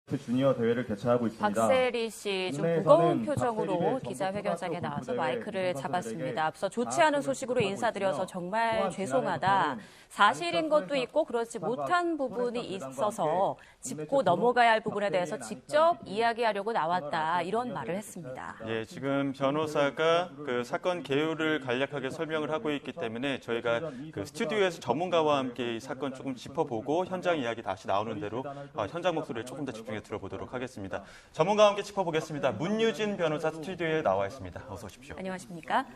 주니어 대회를 개최하고 있습니다. 박세리 씨 좀 무거운 표정으로 기자회견장에 나와서 마이크를 잡았습니다. 앞서 좋지 않은 소식으로 인사드려서 정말 죄송하다. 사실인 것도 있고 그렇지 못한 부분이 있어서 짚고 넘어가야 할 부분에 대해서 직접 이야기하려고 나왔다. 이런 말을 했습니다. 예, 지금 변호사가 그 사건 개요를 간략하게 설명을 하고 있기 때문에 저희가 그 스튜디오에서 전문가와 함께 이 사건 조금 짚어보고 현장 이야기 다시 나오는 대로 현장 목소리를 조금 더 집중해 들어보도록 하겠습니다. 전문가와 함께 짚어보겠습니다. 문유진 변호사 스튜디오에 나와 있습니다. 어서 오십시오. 안녕하십니까?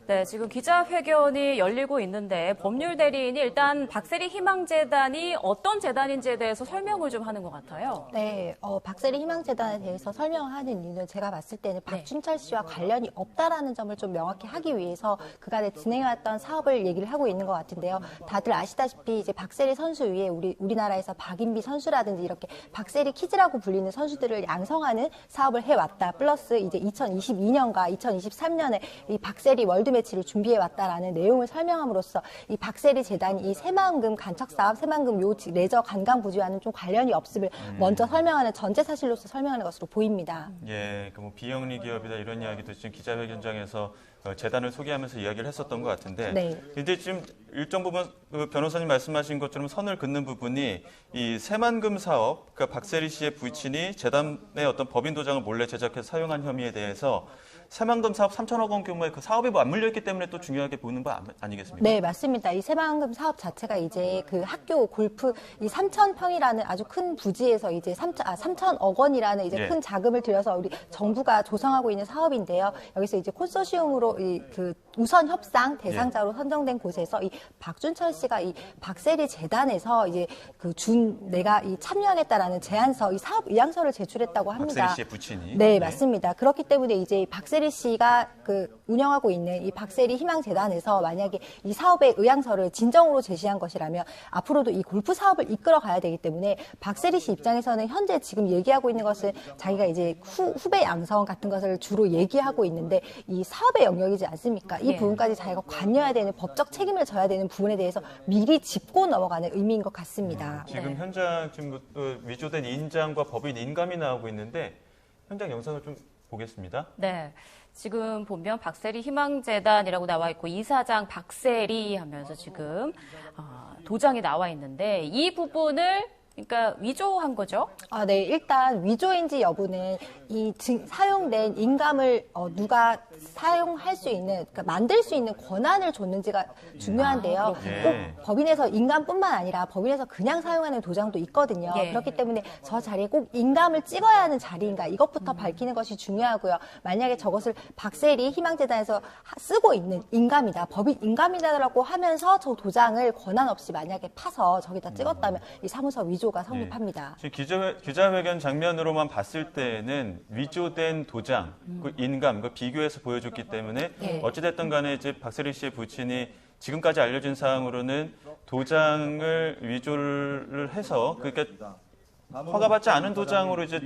네, 지금 기자회견이 열리고 있는데 법률 대리인이 일단 박세리 희망재단이 어떤 재단인지에 대해서 설명을 좀 하는 것 같아요. 네, 박세리 희망재단에 대해서 설명하는 이유는 제가 봤을 때는 박준철 씨와 관련이 없다라는 점을 좀 명확히 하기 위해서 그간에 진행해왔던 사업을 얘기를 하고 있는 것 같은데요. 다들 아시다시피 이제 박세리 선수 위에 우리나라에서 박인비 선수라든지 이렇게 박세리 키즈라고 불리는 선수들을 양성하는 사업을 해왔다. 플러스 이제 2022년과 2023년에 이 박세리 월드 매치를 준비해왔다라는 내용을 설명함으로써 이 박세리 재단이 이 새마을금 간척사업, 새마을금 요 레저 관광 부지와는 좀 관련이 없음을 먼저 설명하는 전제 사실로서 설명하는 것으로 보입니다. 예, 그 뭐 비영리 기업이다 이런 이야기도 지금 기자회견장에서 재단을 소개하면서 이야기를 했었던 것 같은데, 네. 이제 지금 일정 부분 그 변호사님 말씀하신 것처럼 선을 긋는 부분이 이 새만금 사업, 그러니까 박세리 씨의 부친이 재단의 어떤 법인 도장을 몰래 제작해서 사용한 혐의에 대해서 새만금 사업 3천억 원 규모의 그 사업이 맞물려 있기 때문에 또 중요하게 보는 거 아니겠습니까? 네, 맞습니다. 이 새만금 사업 자체가 이제 그 학교 골프 이 3,000평이라는 아주 큰 부지에서 이제 3천억 원이라는 이제 큰 자금을 들여서 우리 정부가 조성하고 있는 사업인데요. 여기서 이제 콘소시엄으로 그 우선 협상 대상자로 선정된 곳에서 이 박준철 씨가 이 박세리 재단에서 이제 내가 이 참여하겠다라는 제안서, 이 사업 의향서를 제출했다고 합니다. 박세리 씨의 부친이. 네, 맞습니다. 그렇기 때문에 이제 박세리 씨가 그 운영하고 있는 이 박세리 희망재단에서 만약에 이 사업의 의향서를 진정으로 제시한 것이라면 앞으로도 이 골프 사업을 이끌어 가야 되기 때문에 박세리 씨 입장에서는 현재 지금 얘기하고 있는 것은 자기가 이제 후배 양성 같은 것을 주로 얘기하고 있는데 이 사업의 영역이지 않습니까? 이 부분까지 자기가 관여해야 되는 법적 책임을 져야 되는 부분에 대해서 미리 짚고 넘어가는 의미인 것 같습니다. 지금 현장 지금 위조된 인장과 법인 인감이 나오고 있는데 현장 영상을 좀 보겠습니다. 네. 지금 보면 박세리 희망재단이라고 나와 있고 이사장 박세리 하면서 지금 도장이 나와 있는데 이 부분을 그러니까 위조한 거죠? 네. 일단 위조인지 여부는 이 사용된 인감을 누가 사용할 수 있는, 그러니까 만들 수 있는 권한을 줬는지가 중요한데요. 꼭 법인에서 인감뿐만 아니라 법인에서 그냥 사용하는 도장도 있거든요. 그렇기 때문에 저 자리에 꼭 인감을 찍어야 하는 자리인가 이것부터 밝히는 것이 중요하고요. 만약에 저것을 박세리 희망재단에서 쓰고 있는 인감이다, 법인 인감이다라고 하면서 저 도장을 권한 없이 만약에 파서 저기다 찍었다면 이 사무소 위조가 성립합니다. 지금 기자회견 장면으로만 봤을 때는 위조된 도장, 그 인감, 그 비교해서 보여줬기 때문에 어찌됐든 간에 이제 박세리 씨의 부친이 지금까지 알려진 사항으로는 도장을 위조를 해서 그러니까 허가받지 않은 도장으로 이제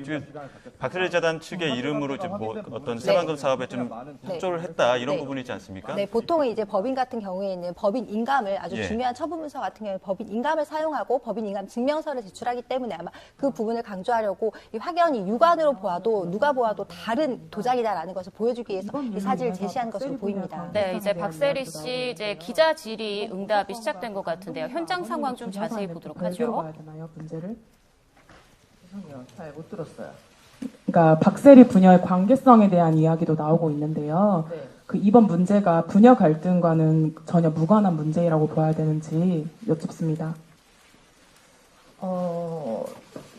박세리 재단 측의 이름으로 이제 뭐 어떤 새만금 사업에 좀 협조를 했다 이런 부분이지 않습니까? 네, 보통은 이제 법인 같은 경우에는 법인 인감을 아주 중요한 처분문서 같은 경우에 법인 인감을 사용하고 법인 인감 증명서를 제출하기 때문에 아마 그 부분을 강조하려고 이 확연히 육안으로 보아도 누가 보아도 다른 도장이다라는 것을 보여주기 위해서 이 사진을 제시한 것으로 보입니다. 네, 이제 박세리 씨 이제 기자 질의 응답이 시작된 것 같은데요. 현장 상황 좀 자세히 보도록 하죠. 잘 못 들었어요. 그러니까 박세리 부녀의 관계성에 대한 이야기도 나오고 있는데요. 그 이번 문제가 부녀 갈등과는 전혀 무관한 문제라고 봐야 되는지 여쭙습니다.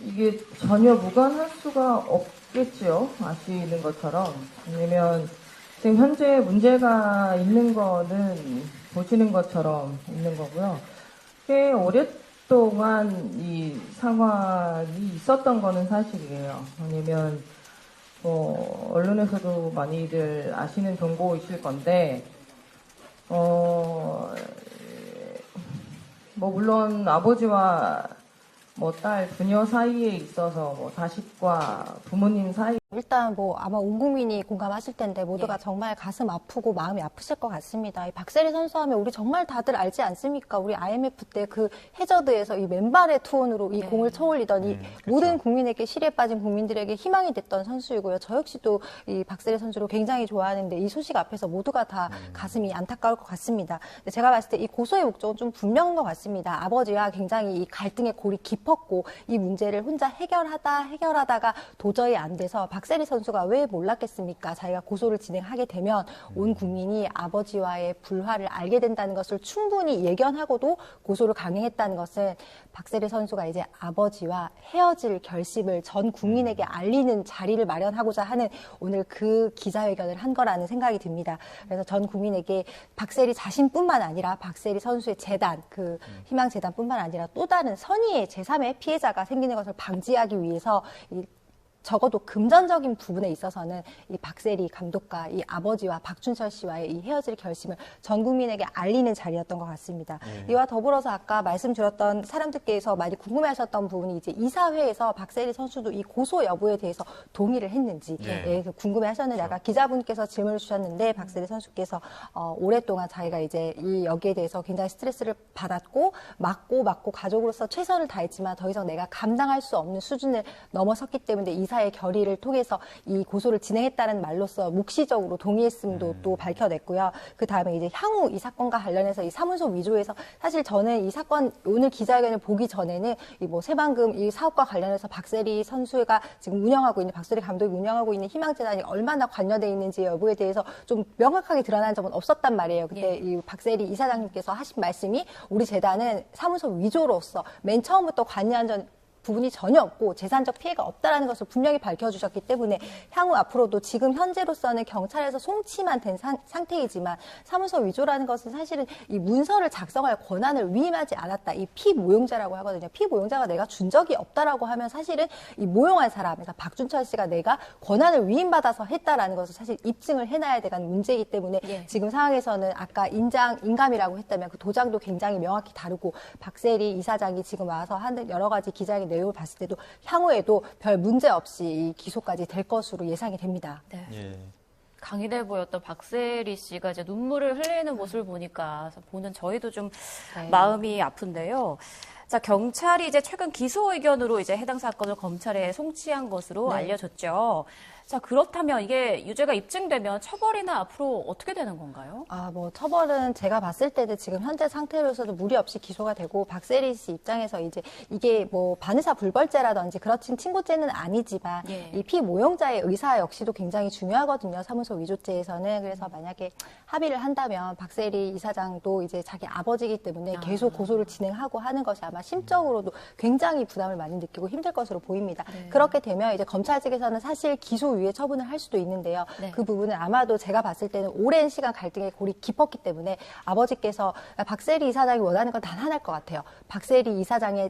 이게 전혀 무관할 수가 없겠지요. 아시는 것처럼. 왜냐면 지금 현재 문제가 있는 거는 보시는 것처럼 있는 거고요. 꽤 오랫동안 이 상황이 있었던 거는 사실이에요. 왜냐면 언론에서도 많이들 아시는 정보이실 건데 물론 아버지와 딸 부녀 사이에 있어서 자식과 부모님 사이 일단 뭐 아마 온 국민이 공감하실 텐데 모두가 정말 가슴 아프고 마음이 아프실 것 같습니다. 이 박세리 선수 하면 우리 정말 다들 알지 않습니까? 우리 IMF 때 그 해저드에서 이 맨발의 투혼으로 이 공을 쳐올리던 이 모든 국민에게 시리에 빠진 국민들에게 희망이 됐던 선수이고요. 저 역시도 이 박세리 선수를 굉장히 좋아하는데 이 소식 앞에서 모두가 다 가슴이 안타까울 것 같습니다. 근데 제가 봤을 때 이 고소의 목적은 좀 분명한 것 같습니다. 아버지와 굉장히 이 갈등의 골이 깊었고 이 문제를 혼자 해결하다가 도저히 안 돼서 박세리 선수가 왜 몰랐겠습니까? 자기가 고소를 진행하게 되면 온 국민이 아버지와의 불화를 알게 된다는 것을 충분히 예견하고도 고소를 강행했다는 것은 박세리 선수가 이제 아버지와 헤어질 결심을 전 국민에게 알리는 자리를 마련하고자 하는 오늘 그 기자회견을 한 거라는 생각이 듭니다. 그래서 전 국민에게 박세리 자신뿐만 아니라 박세리 선수의 재단, 그 희망재단뿐만 아니라 또 다른 선의의 제3의 피해자가 생기는 것을 방지하기 위해서 적어도 금전적인 부분에 있어서는 이 박세리 감독과 이 아버지와 박준철 씨와의 이 헤어질 결심을 전 국민에게 알리는 자리였던 것 같습니다. 이와 더불어서 아까 말씀드렸던 사람들께서 많이 궁금해하셨던 부분이 이제 이사회에서 박세리 선수도 이 고소 여부에 대해서 동의를 했는지 궁금해하셨는데 아까 기자분께서 질문을 주셨는데 박세리 선수께서 오랫동안 자기가 이제 이 여기에 대해서 굉장히 스트레스를 받았고 맞고 가족으로서 최선을 다했지만 더 이상 내가 감당할 수 없는 수준을 넘어섰기 때문에 이사의 결의를 통해서 이 고소를 진행했다는 말로써 묵시적으로 동의했음도 또 밝혀냈고요. 그 다음에 이제 향후 이 사건과 관련해서 이 사문서 위조에서 사실 저는 이 사건 오늘 기자회견을 보기 전에는 이 뭐 새만금 이 사업과 관련해서 박세리 선수가 지금 운영하고 있는 박세리 감독이 운영하고 있는 희망재단이 얼마나 관여돼 있는지 여부에 대해서 좀 명확하게 드러난 점은 없었단 말이에요. 그때 이 박세리 이사장님께서 하신 말씀이 우리 재단은 사문서 위조로서 맨 처음부터 관여한 부분이 전혀 없고 재산적 피해가 없다라는 것을 분명히 밝혀주셨기 때문에 향후 앞으로도 지금 현재로서는 경찰에서 송치만 된 상태이지만 사문서 위조라는 것은 사실은 이 문서를 작성할 권한을 위임하지 않았다. 이 피모용자라고 하거든요. 피모용자가 내가 준 적이 없다라고 하면 사실은 이 모용한 사람, 그래서 박준철 씨가 내가 권한을 위임받아서 했다라는 것을 사실 입증을 해놔야 되는 문제이기 때문에 지금 상황에서는 아까 인감이라고 했다면 그 도장도 굉장히 명확히 다르고 박세리 이사장이 지금 와서 하는 여러 가지 기자회견 내용을 봤을 때도 향후에도 별 문제 없이 이 기소까지 될 것으로 예상이 됩니다. 강인해 보였던 박세리 씨가 이제 눈물을 흘리는 모습을 보니까 보는 저희도 좀 마음이 아픈데요. 자, 경찰이 이제 최근 기소 의견으로 이제 해당 사건을 검찰에 송치한 것으로 알려졌죠. 자, 그렇다면 이게 유죄가 입증되면 처벌이나 앞으로 어떻게 되는 건가요? 뭐 처벌은 제가 봤을 때는 지금 현재 상태로서도 무리 없이 기소가 되고 박세리 씨 입장에서 이제 이게 뭐 반의사 불벌죄라든지 그렇진 친고죄는 아니지만 이 피모용자의 의사 역시도 굉장히 중요하거든요. 사문서 위조죄에서는. 그래서 만약에 합의를 한다면 박세리 이사장도 이제 자기 아버지이기 때문에 계속 고소를 진행하고 하는 것이 아마 심적으로도 굉장히 부담을 많이 느끼고 힘들 것으로 보입니다. 그렇게 되면 이제 검찰 측에서는 사실 기소 위에 처분을 할 수도 있는데요. 그 부분은 아마도 제가 봤을 때는 오랜 시간 갈등의 골이 깊었기 때문에 아버지께서 박세리 이사장이 원하는 건 단 하나일 것 같아요. 박세리 이사장의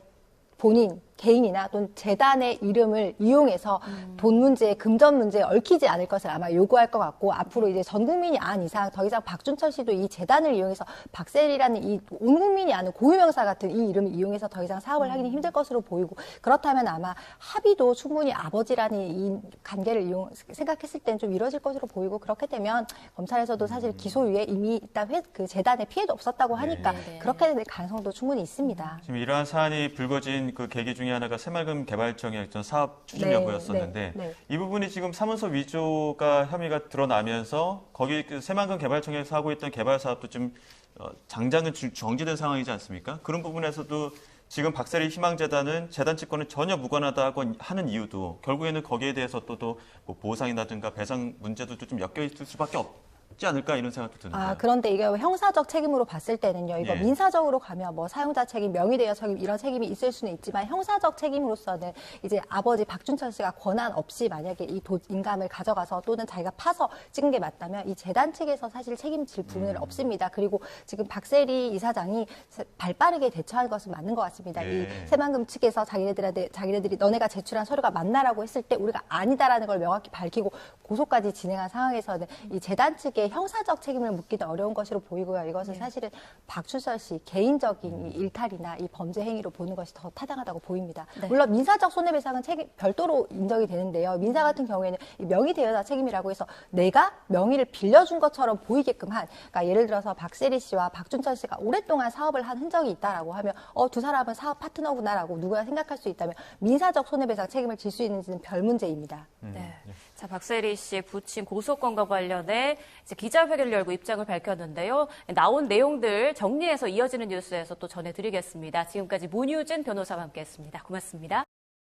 본인, 개인이나 또는 재단의 이름을 이용해서 돈 문제, 금전 문제에 얽히지 않을 것을 아마 요구할 것 같고 앞으로 이제 전 국민이 안 이상 더 이상 박준철 씨도 이 재단을 이용해서 박세리라는 이 온 국민이 아는 고유명사 같은 이 이름을 이용해서 더 이상 사업을 하기는 힘들 것으로 보이고 그렇다면 아마 합의도 충분히 아버지라는 이 관계를 생각했을 때는 좀 이루어질 것으로 보이고 그렇게 되면 검찰에서도 사실 기소유예 이미 일단 그 재단에 피해도 없었다고 하니까 그렇게 될 가능성도 충분히 있습니다. 지금 이러한 사안이 불거진 그 계기 중에 하나가 새만금 개발청의 어떤 사업 추진 여부였었는데 이 부분이 지금 사문서 위조가 혐의가 드러나면서 거기 그 새만금 개발청에서 하고 있던 개발 사업도 좀 당장은 정지된 상황이지 않습니까? 그런 부분에서도 지금 박세리 희망재단은 재단 측과는 전혀 무관하다고 하는 이유도 결국에는 거기에 대해서 또 뭐 보상이라든가 배상 문제도 좀 엮여 있을 수밖에 없지 않을까 이런 생각도 드는데요. 그런데 이게 형사적 책임으로 봤을 때는요. 이거 민사적으로 가면 뭐 사용자 책임, 명의대여 책임 이런 책임이 있을 수는 있지만 형사적 책임으로서는 이제 아버지 박준철 씨가 권한 없이 만약에 이 인감을 가져가서 또는 자기가 파서 찍은 게 맞다면 이 재단 측에서 사실 책임질 부분은 없습니다. 그리고 지금 박세리 이사장이 발빠르게 대처한 것은 맞는 것 같습니다. 이 새만금 측에서 자기네들이 너네가 제출한 서류가 맞나라고 했을 때 우리가 아니다라는 걸 명확히 밝히고 고소까지 진행한 상황에서는 이 재단 측에 형사적 책임을 묻기는 어려운 것으로 보이고요. 이것은 사실은 박준철 씨 개인적인 이 일탈이나 이 범죄 행위로 보는 것이 더 타당하다고 보입니다. 네. 물론 민사적 손해배상은 별도로 인정이 되는데요. 민사 같은 경우에는 이 명의 대여자 책임이라고 해서 내가 명의를 빌려준 것처럼 보이게끔 한, 그러니까 예를 들어서 박세리 씨와 박준철 씨가 오랫동안 사업을 한 흔적이 있다라고 하면 두 사람은 사업 파트너구나라고 누구나 생각할 수 있다면 민사적 손해배상 책임을 질 수 있는지는 별 문제입니다. 네. 자, 박세리 씨의 부친 고소건과 관련해 이제 기자회견을 열고 입장을 밝혔는데요. 나온 내용들 정리해서 이어지는 뉴스에서 또 전해드리겠습니다. 지금까지 문유진 변호사와 함께했습니다. 고맙습니다.